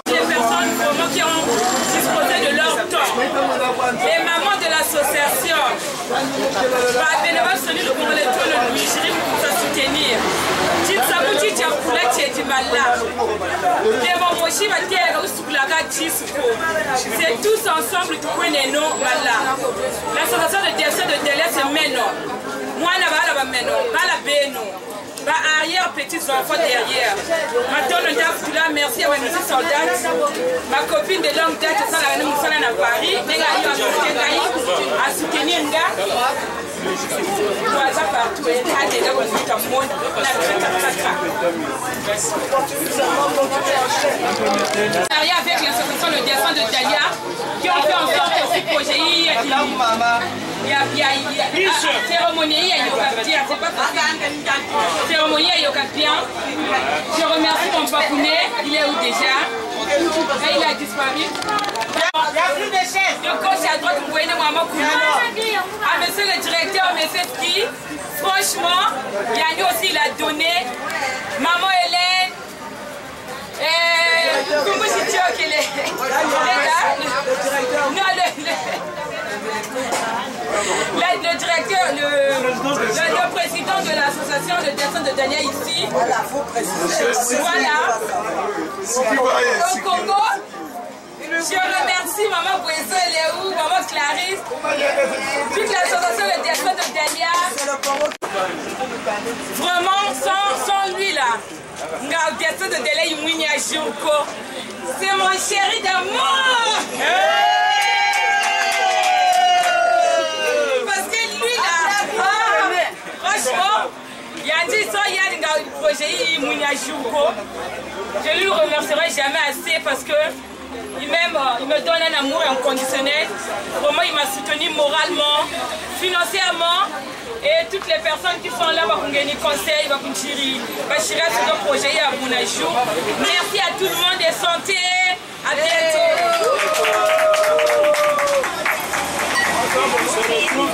[SPEAKER 1] Les personnes vraiment qui ont disposé de leur temps, les mamans de l'association, bénévole Sony le Congolais, le Louis Jérim pour se soutenir. C'est tous ensemble qui connaissent nous. L'association de décès de délai c'est Meno. Moi, je vais Meno, je vais Beno. Arrière, petits enfants derrière. Maintenant, le DAF, merci à mes soldats. Ma copine de longue date, ça à Paris, à soutenir un gars. Partout, avec l'association Le Dessin de Dalia, qui ont fait en sorte que ce projet il y a cérémonie à Yokapia, c'est pas facile. Cérémonie à Yokapia. Je remercie mon papounet, il est où déjà? Il a disparu. Il n'y a plus de chef. Le coach à droite, vous voyez, maman. à monsieur le directeur, monsieur Ski. Franchement, Yanni aussi il a donné. Maman Hélène. Comment je dis qu'il est le directeur, le président de l'association de dessin de Daniel ici. Voilà. Au Congo. Je remercie Maman Bouesso et Léou, Maman Clarisse, toute l'association de dessin de Daniel. Vraiment, sans lui là. C'est mon chéri d'amour. Parce que lui là, franchement, il y a un projet, je ne lui remercierai jamais assez parce que il me donne un amour inconditionnel. Vraiment, il m'a soutenu moralement, financièrement. Et toutes les personnes qui sont là, vont gagner conseil, vont tirer sur le projet à Bounajou. Merci à tout le monde et santé. À bientôt.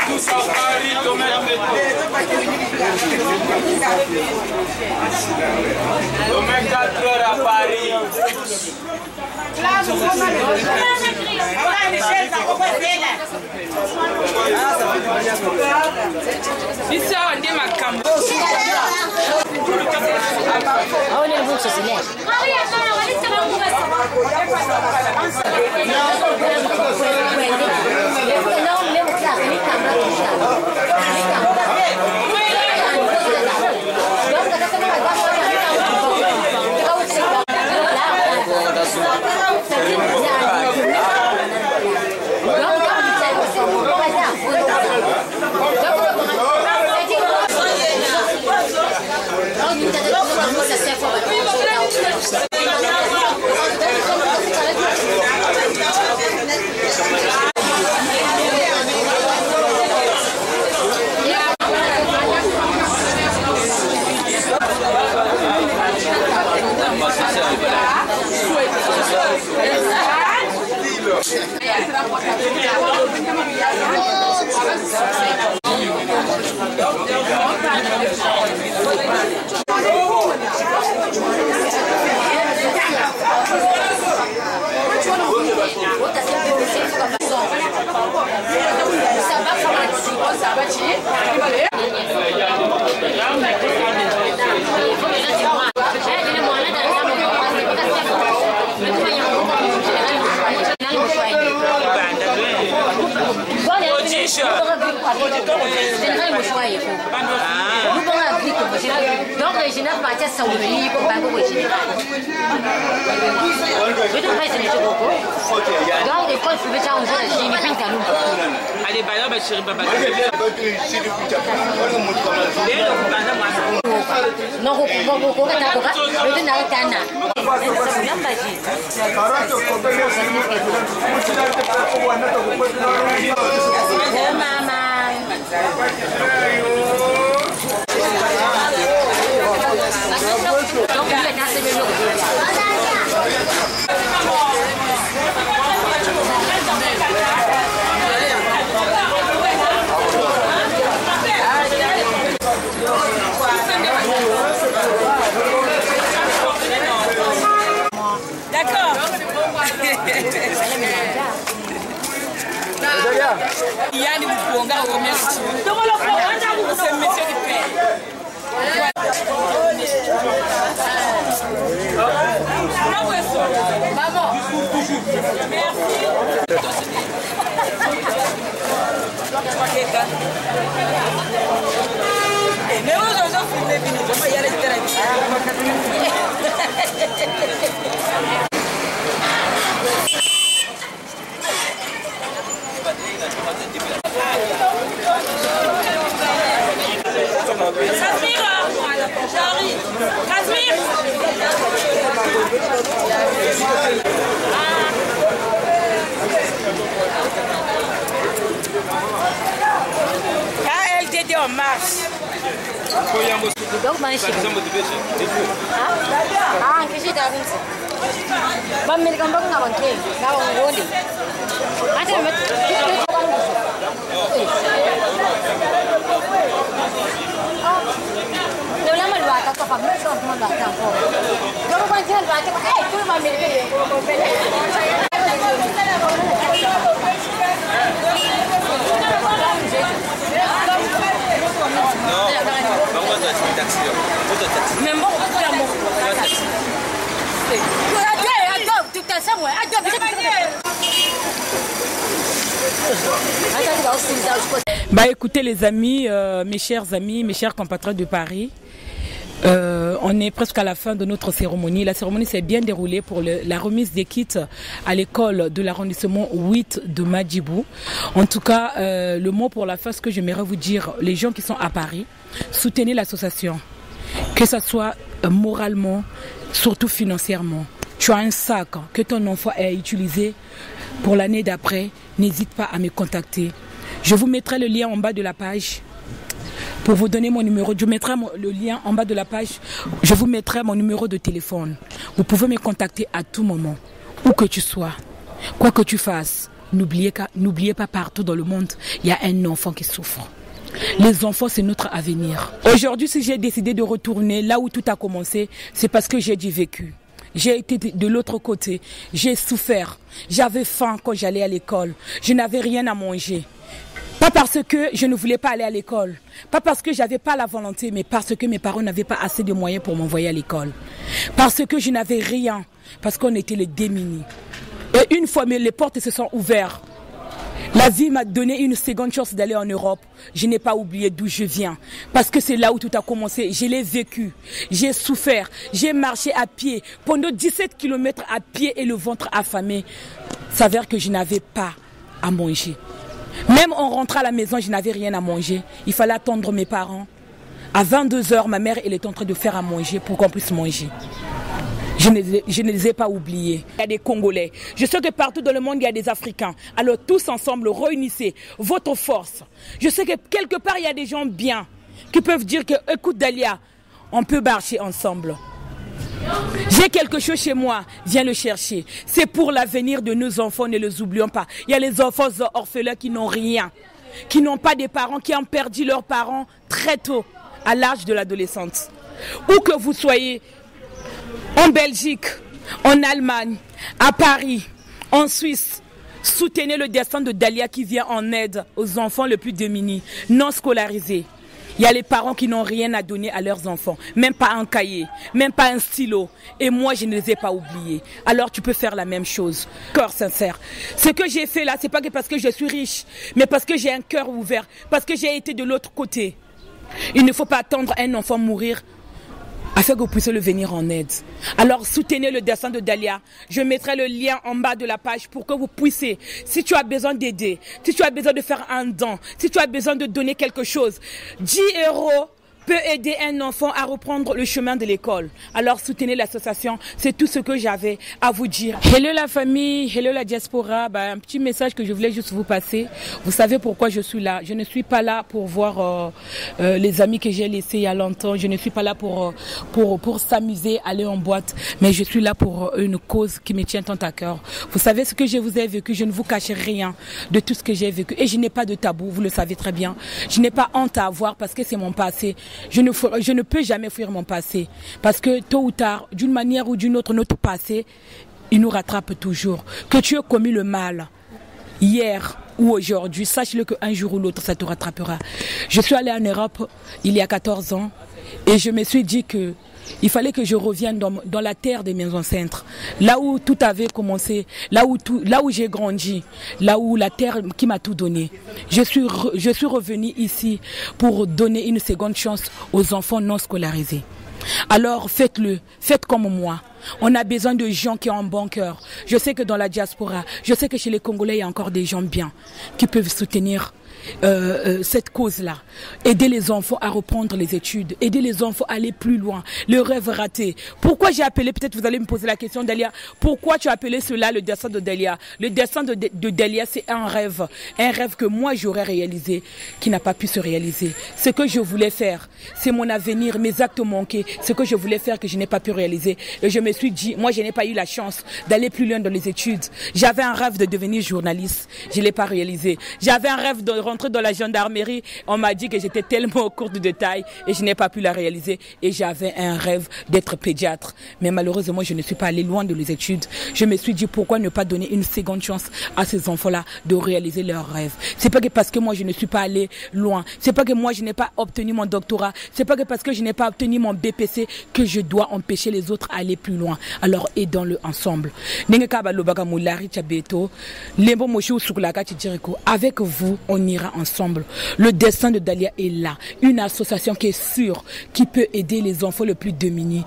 [SPEAKER 1] Tous à Paris, demain 4 heures à Paris. Isso é onde é Macambo. Olha o bolso assim, né? Não, mesmo que assim, Yanni Moukonga remercie. C'est monsieur qui paye. Maman, merci. Mais aujourd'hui, il y a les KLDD en marche. Donc, je suis ah, Bah écoutez les amis, mes chers compatriotes de Paris, on est presque à la fin de notre cérémonie. La cérémonie s'est bien déroulée pour la remise des kits à l'école de l'arrondissement 8 de Madjibou. En tout cas, le mot pour la fin, ce que j'aimerais vous dire, les gens qui sont à Paris, soutenez l'association, que ce soit moralement, surtout financièrement. Tu as un sac que ton enfant a utilisé pour l'année d'après, n'hésite pas à me contacter. Je vous mettrai le lien en bas de la page pour vous donner mon numéro. Je mettrai le lien en bas de la page. Je vous mettrai mon numéro de téléphone. Vous pouvez me contacter à tout moment, où que tu sois, quoi que tu fasses. N'oubliez pas, partout dans le monde, il y a un enfant qui souffre. Les enfants, c'est notre avenir. Aujourd'hui, si j'ai décidé de retourner là où tout a commencé, c'est parce que j'ai du vécu. J'ai été de l'autre côté, j'ai souffert, j'avais faim quand j'allais à l'école, je n'avais rien à manger. Pas parce que je ne voulais pas aller à l'école, pas parce que j'avais pas la volonté, mais parce que mes parents n'avaient pas assez de moyens pour m'envoyer à l'école. Parce que je n'avais rien, parce qu'on était les démunis. Et une fois les portes se sont ouvertes, la vie m'a donné une seconde chance d'aller en Europe. Je n'ai pas oublié d'où je viens. Parce que c'est là où tout a commencé. Je l'ai vécu. J'ai souffert. J'ai marché à pied. Pendant 17 km à pied et le ventre affamé. S'avère que je n'avais pas à manger. Même en rentrant à la maison, je n'avais rien à manger. Il fallait attendre mes parents. À 22 h, ma mère, elle est en train de faire à manger pour qu'on puisse manger. Je ne les ai pas oubliés. Il y a des Congolais. Je sais que partout dans le monde, il y a des Africains. Alors tous ensemble, réunissez votre force. Je sais que quelque part, il y a des gens bien qui peuvent dire que, écoute Dalia, on peut marcher ensemble. J'ai quelque chose chez moi, viens le chercher. C'est pour l'avenir de nos enfants, ne les oublions pas. Il y a les enfants orphelins qui n'ont rien, qui n'ont pas des parents, qui ont perdu leurs parents très tôt, à l'âge de l'adolescence. Où que vous soyez, en Belgique, en Allemagne, à Paris, en Suisse, soutenez le destin de Dalia qui vient en aide aux enfants les plus démunis, non scolarisés. Il y a les parents qui n'ont rien à donner à leurs enfants, même pas un cahier, même pas un stylo. Et moi, je ne les ai pas oubliés. Alors tu peux faire la même chose. Cœur sincère. Ce que j'ai fait là, c'est pas que parce que je suis riche, mais parce que j'ai un cœur ouvert, parce que j'ai été de l'autre côté. Il ne faut pas attendre un enfant mourir afin que vous puissiez le venir en aide. Alors soutenez le destin de Dalia. Je mettrai le lien en bas de la page pour que vous puissiez, si tu as besoin d'aider, si tu as besoin de faire un don, si tu as besoin de donner quelque chose, 10 € peut aider un enfant à reprendre le chemin de l'école. Alors soutenez l'association, c'est tout ce que j'avais à vous dire. Hello la famille, hello la diaspora, un petit message que je voulais juste vous passer. Vous savez pourquoi je suis là. Je ne suis pas là pour voir les amis que j'ai laissés il y a longtemps. Je ne suis pas là pour s'amuser, aller en boîte. Mais je suis là pour une cause qui me tient tant à cœur. Vous savez ce que je vous ai vécu, je ne vous cache rien de tout ce que j'ai vécu. Et je n'ai pas de tabou, vous le savez très bien. Je n'ai pas honte à avoir parce que c'est mon passé. Je ne peux jamais fuir mon passé. Parce que tôt ou tard, d'une manière ou d'une autre, notre passé, il nous rattrape toujours. Que tu aies commis le mal hier ou aujourd'hui, sache-le qu'un jour ou l'autre, ça te rattrapera. Je suis allée en Europe il y a 14 ans et je me suis dit que il fallait que je revienne dans la terre de mes ancêtres, là où tout avait commencé, là où j'ai grandi, là où la terre qui m'a tout donné. Je suis revenue ici pour donner une seconde chance aux enfants non scolarisés. Alors faites-le, faites comme moi. On a besoin de gens qui ont un bon cœur. Je sais que dans la diaspora, je sais que chez les Congolais, il y a encore des gens bien qui peuvent soutenir cette cause-là. Aider les enfants à reprendre les études, aider les enfants à aller plus loin, le rêve raté. Pourquoi j'ai appelé, peut-être vous allez me poser la question Dalia, pourquoi tu as appelé cela le destin de Dalia? Le destin de Dalia, c'est un rêve que moi j'aurais réalisé, qui n'a pas pu se réaliser. Ce que je voulais faire, c'est mon avenir, mes actes manqués, ce que je voulais faire que je n'ai pas pu réaliser. Et je me me suis dit, moi je n'ai pas eu la chance d'aller plus loin dans les études. J'avais un rêve de devenir journaliste, je ne l'ai pas réalisé. J'avais un rêve de rentrer dans la gendarmerie, on m'a dit que j'étais tellement au cours de détail et je n'ai pas pu la réaliser. Et j'avais un rêve d'être pédiatre. Mais malheureusement, je ne suis pas allé loin de les études. Je me suis dit, pourquoi ne pas donner une seconde chance à ces enfants-là de réaliser leurs rêves. C'est pas que parce que moi je ne suis pas allé loin, c'est pas que moi je n'ai pas obtenu mon doctorat, c'est pas que parce que je n'ai pas obtenu mon BPC que je dois empêcher les autres à aller plus loin. Alors aidons-le ensemble. Avec vous, on ira ensemble. Le destin de Dalia est là. Une association qui est sûre, qui peut aider les enfants les plus démunis,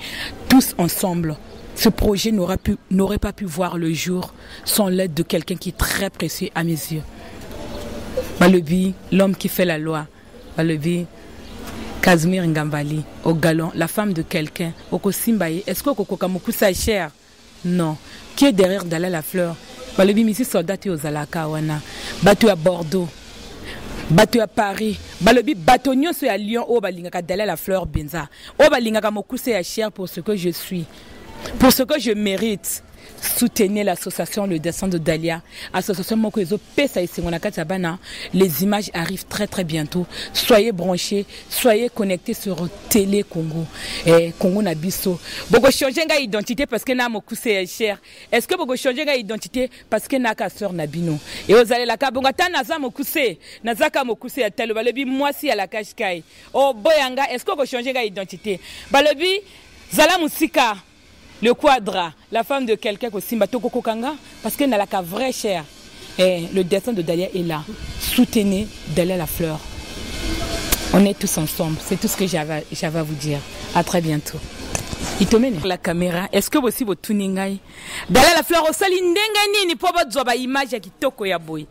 [SPEAKER 1] tous ensemble. Ce projet n'aurait pas pu voir le jour sans l'aide de quelqu'un qui est très précieux à mes yeux. Balobi, l'homme qui fait la loi. Balobi, Casimir Ngambali, au galon, la femme de quelqu'un. Oko Simbaye, est-ce que Oko Kamukusa est cher? Non. Qui est derrière Dalla la fleur? Balobi, misi soldat aux Alakawana. Battu à Bordeaux. Battu à Paris. Balobi, batonio sur à Lyon, au Balingaka Dalla la fleur Benza. Au Balingaka Mokusa est cher pour ce que je suis. Pour ce que je mérite, soutenez l'association Le Destin de Dalia. Association Mokoezo Pesa et Semonakatabana. Les images arrivent très très bientôt. Soyez branchés, soyez connectés sur Télé Congo. Et Congo Nabiso. Bogo changer d'identité parce que na Mokuse est cher. Est-ce que Bogo changer d'identité parce que na Kasseur Nabino? Et vous allez la Kabongata Naza Mokuse. Nazaka Mokuse à tel balebi moi si à la Kashkai. Oh Boyanga, est-ce que Bogo changer d'identité? Balebi Zala Musika. Le quadra, la femme de quelqu'un qui Simba Toko Kokanga, parce qu'elle n'a la vraie chair. Et le destin de Dalia est là. Soutenez Dalia la fleur. On est tous ensemble. C'est tout ce que j'avais à vous dire. À très bientôt. Il te mène la caméra. Est-ce que vous aussi vous tuningai? Dalia la fleur, au sali ndengani ni poba zoba image qui toko ya boy.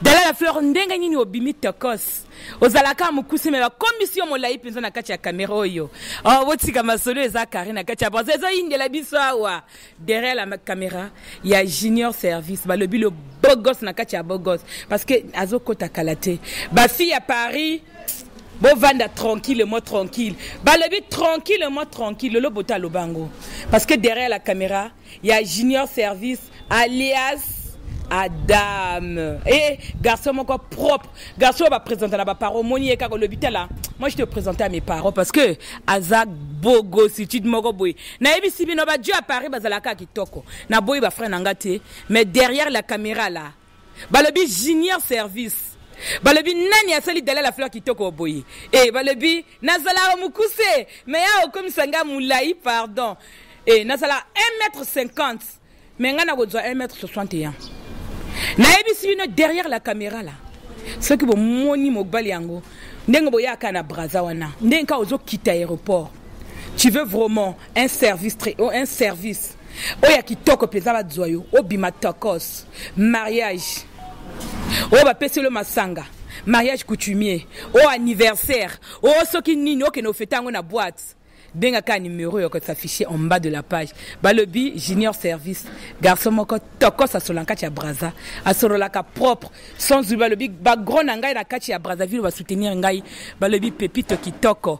[SPEAKER 1] Dalia la fleur ndengani ni obimi tokos. Ozalaka mukuse me la commission molai penza na kati ya caméra oyo. Oh wotika masolo eza carré na kati ya boza eza indela biso awa. Derrière la caméra, il y a Junior Service, ba lobi le bogos na kati ya bogos parce que azokota kalate. Ba fille à Paris Bo vanda tranquillement tranquille. Ba lobi tranquillement tranquille le bota lobango. Parce que derrière la caméra, il y a Junior Service alias Adam. Et garçon mon corps propre. Garçon va présenter la parole. Moni et kako le bitela. Moi je te présenter à mes parents parce que Azak bogo si tu mogo boy. Na ebi sibi no ba Dieu apparaît bazalaka kitoko. Na boy ba frère nangate. Mais derrière la caméra là. Balobi Junior Service. Balobi nani asali Dalia la fleur kitoko boy. Et balobi nazala mukuse. Mais ya comme sanga moulai pardon. Et nazala 1m50. Mais ngana go 1m61. Naebi sibino derrière la caméra là. Ce que vous moni mogbali yango. Ndengo boya kana brazawana. Ndenka ozo kita aéroport. Tu veux vraiment un service un service. Oya kitoko peza ba zoyo, obima tokos. Mariage. O ba pese le masanga. Mariage coutumier. O anniversaire. O soki nini o ke no fetango na boîte. Benga ka numéro yo ko s'afficher en bas de la page. Balobi Junior Service. Garçon moko toko sa solanka tia braza. Asorola ka propre. Sans balobi ba gros na ngai na kati ya Brazzaville va soutenir ngai. Balobi Pepito kitoko.